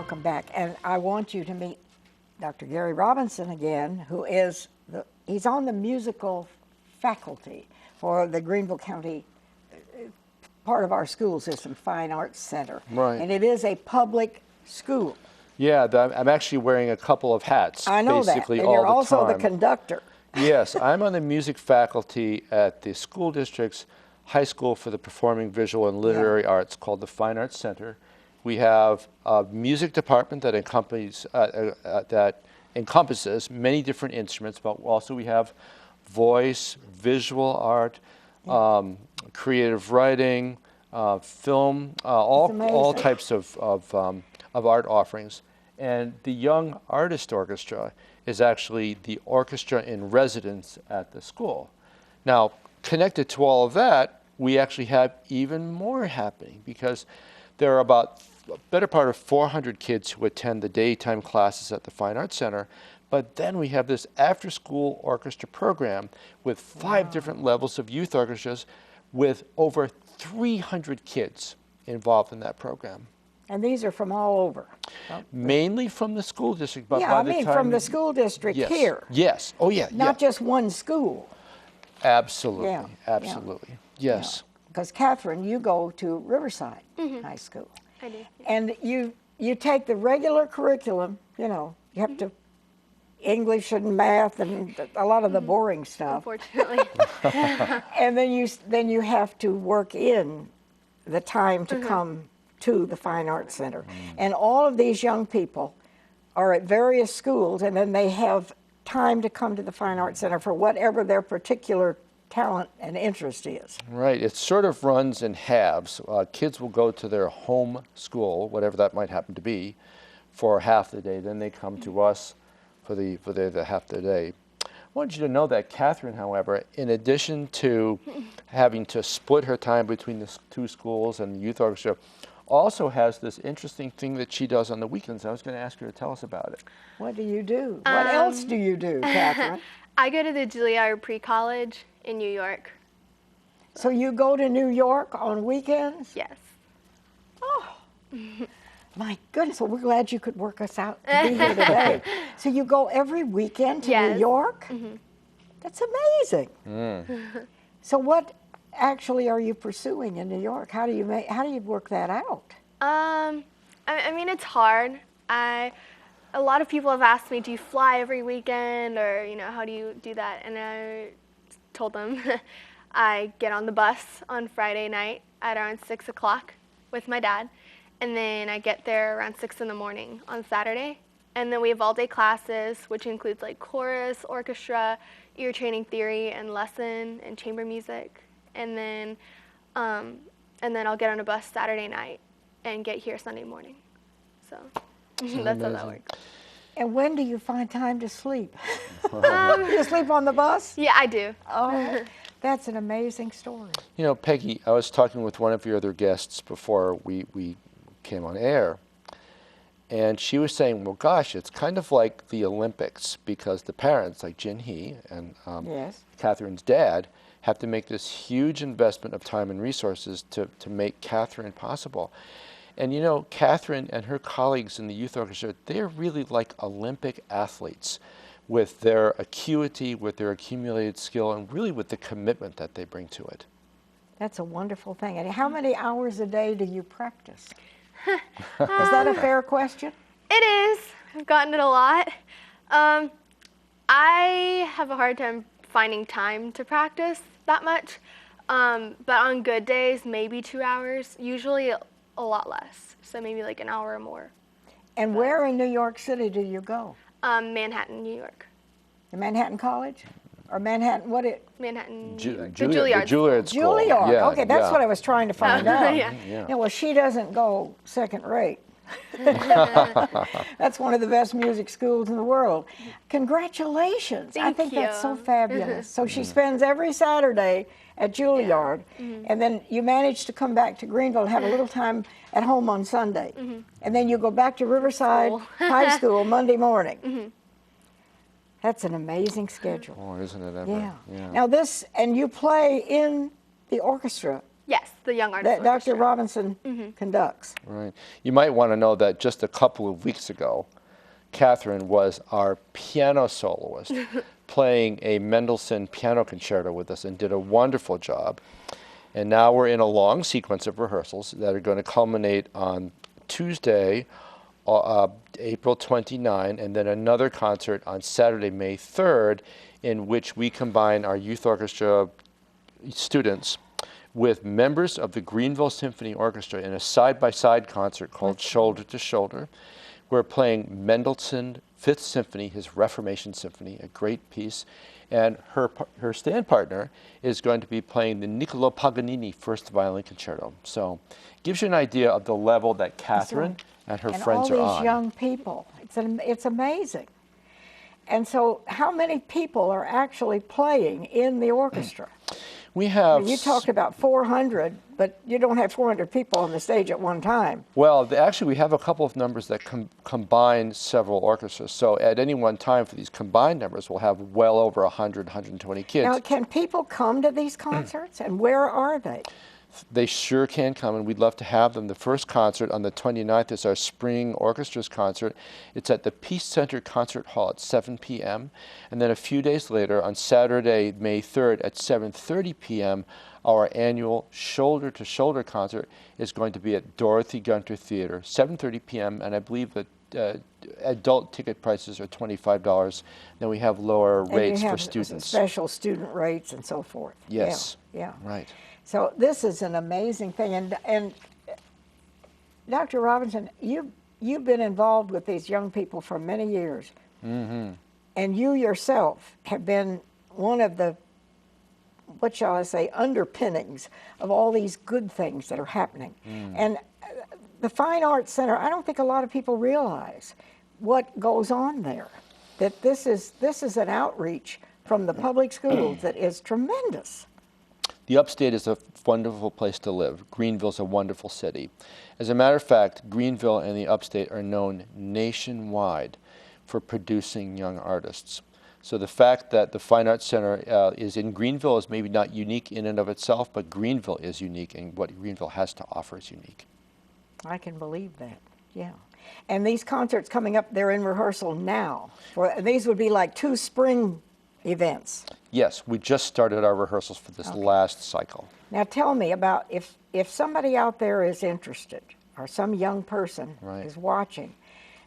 welcome back. And I want you to meet Dr. Gary Robinson again, who is he's on the musical faculty for the Greenville County part of our school system, Fine Arts Center. Right. And it is a public school. Yeah, I'm actually wearing a couple of hats. I know basically that. And all you're the also the time. conductor. Yes, I'm on the music faculty at the school district's high school for the performing visual and literary arts called the Fine Arts Center. We have a music department that encompasses many different instruments, but also we have voice, visual art, creative writing, film, all types of art offerings. And the Young Artist Orchestra is actually the orchestra in residence at the school. Now, connected to all of that, we actually have even more happening because there are about a better part of 400 kids who attend the daytime classes at the Fine Arts Center. But then we have this after-school orchestra program with 5 different levels of youth orchestras with over 300 kids involved in that program. And these are from all over. Mainly from the school district. But Yeah, by I mean from the school district here. Yes. Oh, yeah. Not just one school. Absolutely. Yeah, Absolutely. Yes. Because Catherine, you go to Riverside High School. I do. And you take the regular curriculum, you know, you have to English and math and a lot of the boring stuff. Unfortunately. And then you have to work in the time to come to the Fine Arts Center. And all of these young people are at various schools, and then they have time to come to the Fine Arts Center for whatever their particular talent and interest is. Right. It sort of runs in halves. Kids will go to their home school, whatever that might happen to be, for half the day. Then they come to us for the half the day. I want you to know that Catherine, however, in addition to having to split her time between the 2 schools and the youth orchestra, also has this interesting thing that she does on the weekends. I was going to ask her to tell us about it. What do you do? What else do you do, Catherine? I go to the Juilliard Pre-College in New York. So you go to New York on weekends? Yes. Oh, my goodness. Well, we're glad you could work us out to be here today. So you go every weekend to New York? That's amazing. So what actually are you pursuing in New York? How do you work that out? I mean, it's hard. A lot of people have asked me, do you fly every weekend, or, you know, how do you do that? And I told them I get on the bus on Friday night at around 6 o'clock with my dad, and then I get there around 6 in the morning on Saturday. And then we have all-day classes, which includes like chorus, orchestra, ear training theory, and lesson, and chamber music. And then I'll get on a bus Saturday night and get here Sunday morning. So that's how that works. And when do you find time to sleep? You sleep on the bus? Yeah, I do. Oh, that's an amazing story. You know, Peggy, I was talking with one of your other guests before we came on air, and she was saying, well, gosh, it's kind of like the Olympics because the parents, like Jin Hee and Catherine's dad, have to make this huge investment of time and resources to make Catherine possible. And you know, Catherine and her colleagues in the youth orchestra, they're really like Olympic athletes with their acuity, with their accumulated skill, and really with the commitment that they bring to it. That's a wonderful thing. And how many hours a day do you practice? Is that a fair question? It is. I've gotten it a lot. I have a hard time finding time to practice that much, but on good days, maybe 2 hours, usually a lot less, so maybe like an hour or more. And where in New York City do you go? Manhattan, New York. The Manhattan College? Or Manhattan, Manhattan, Juilliard. the Juilliard. Juilliard School. Juilliard. Yeah, Okay, that's what I was trying to find out. Yeah. Well, she doesn't go second rate. That's one of the best music schools in the world. Congratulations. I think that's so fabulous. So she spends every Saturday at Juilliard, and then you manage to come back to Greenville and have a little time at home on Sunday. And then you go back to Riverside High School Monday morning. That's an amazing schedule. Oh, isn't it ever? Yeah. Now and you play in the orchestra. Yes. the Young Artists that Dr. Orchestra. Robinson conducts. Right. You might want to know that just a couple of weeks ago, Catherine was our piano soloist, playing a Mendelssohn piano concerto with us and did a wonderful job. And now we're in a long sequence of rehearsals that are going to culminate on Tuesday, April 29, and then another concert on Saturday, May 3rd, in which we combine our youth orchestra students with members of the Greenville Symphony Orchestra in a side-by-side concert called Shoulder to Shoulder. We're playing Mendelssohn Fifth Symphony, his Reformation Symphony, a great piece. And her stand partner is going to be playing the Niccolò Paganini First Violin Concerto. So it gives you an idea of the level that Catherine and her friends are on. And all these young people. It's amazing. And so how many people are actually playing in the orchestra? We have... You talked about 400, but you don't have 400 people on the stage at one time. Well, actually, we have a couple of numbers that combine several orchestras. So at any one time for these combined numbers, we'll have well over 100, 120 kids. Now, can people come to these concerts, and where are they? They sure can come, and we'd love to have them. The first concert on the 29th is our Spring Orchestras concert. It's at the Peace Center Concert Hall at 7 p.m. And then a few days later, on Saturday, May 3rd at 7:30 p.m., our annual Shoulder to Shoulder concert is going to be at Dorothy Gunter Theater, 7:30 p.m., and I believe that adult ticket prices are $25. Then we have lower rates for students. Special student rates and so forth. Yes. Yeah. Right. So this is an amazing thing, and Dr. Robinson, you've been involved with these young people for many years, and you yourself have been one of the, what shall I say, underpinnings of all these good things that are happening. And the Fine Arts Center, I don't think a lot of people realize what goes on there. That this is an outreach from the public schools that is tremendous. The upstate is a wonderful place to live. Greenville's a wonderful city. As a matter of fact, Greenville and the upstate are known nationwide for producing young artists. So the fact that the Fine Arts Center is in Greenville is maybe not unique in and of itself, but Greenville is unique, and what Greenville has to offer is unique. I can believe that, yeah. And these concerts coming up, they're in rehearsal now. These would be like 2 spring events. Yes, we just started our rehearsals for this last cycle. Now tell me about if somebody out there is interested, or some young person is watching,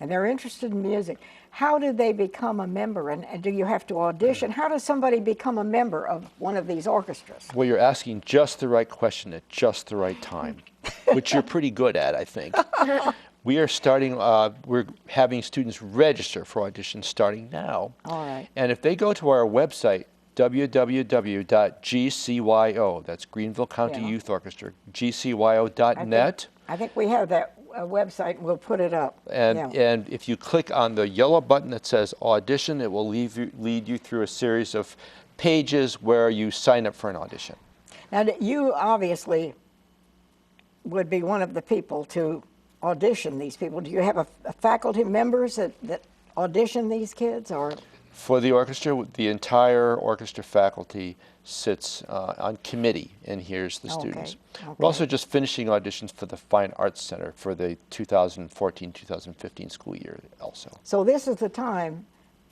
and they're interested in music, how do they become a member, and do you have to audition? How does somebody become a member of one of these orchestras? Well, you're asking just the right question at just the right time, which you're pretty good at, I think. We are starting, we're having students register for auditions starting now. All right. And if they go to our website, www.gcyo, that's Greenville County Youth Orchestra, gcyo.net. I think we have that website, and we'll put it up. And if you click on the yellow button that says audition, it will lead you through a series of pages where you sign up for an audition. Now, you obviously would be one of the people to audition these people. Do you have a faculty members that audition these kids, or? For the orchestra, the entire orchestra faculty sits on committee and hears the students. We're also just finishing auditions for the Fine Arts Center for the 2014-2015 school year also. So this is the time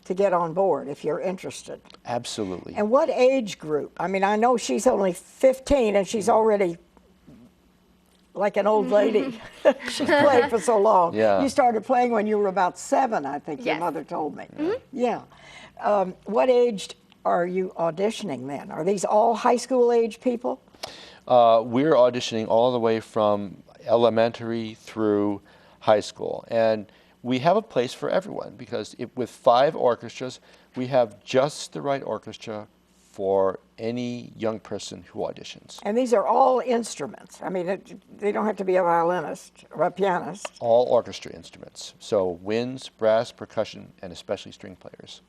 to get on board if you're interested. Absolutely. And what age group? I mean, I know she's only 15 and she's already like an old lady. She's played for so long. Yeah. You started playing when you were about 7, I think your mother told me. Yeah. What age are you auditioning then? Are these all high school age people? We're auditioning all the way from elementary through high school. And we have a place for everyone because with 5 orchestras, we have just the right orchestra for any young person who auditions. And these are all instruments. I mean, they don't have to be a violinist or a pianist. All orchestra instruments. So winds, brass, percussion, and especially string players.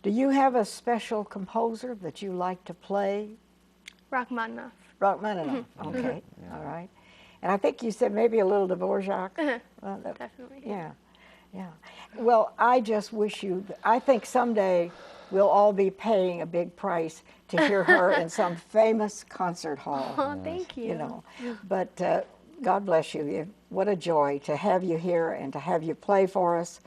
Do you have a special composer that you like to play? Rachmaninoff. Rachmaninoff, okay, all right. And I think you said maybe a little Dvorak. Definitely. Yeah, yeah. Well, I just wish you, I think someday we'll all be paying a big price to hear her in some famous concert hall. Oh, thank you. You know, but God bless you. What a joy to have you here and to have you play for us.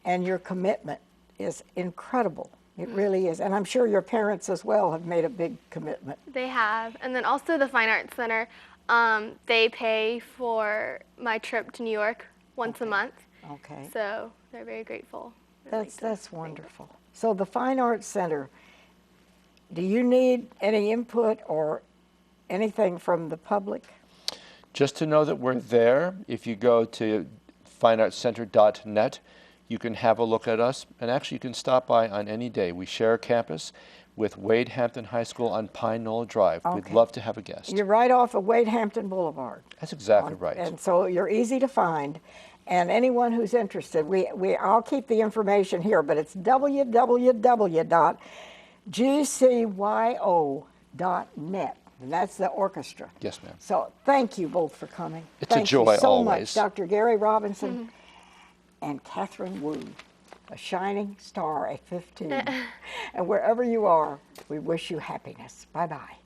And your commitment is incredible. It really is. And I'm sure your parents as well have made a big commitment. They have. And then also the Fine Arts Center, they pay for my trip to New York once a month. Okay. So they're very grateful. That's wonderful. So the Fine Arts Center, do you need any input or anything from the public? Just to know that we're there, if you go to fineartscenter.net, you can have a look at us, and actually you can stop by on any day. We share a campus with Wade Hampton High School on Pine Knoll Drive. Okay. We'd love to have a guest. You're right off of Wade Hampton Boulevard. That's exactly right. And so you're easy to find. And anyone who's interested, I'll keep the information here, but it's www.gcyo.net. And that's the orchestra. Yes, ma'am. So thank you both for coming. It's a joy Thank you so always. much, Dr. Gary Robinson and Catherine Wu, a shining star at 15. And wherever you are, we wish you happiness. Bye-bye.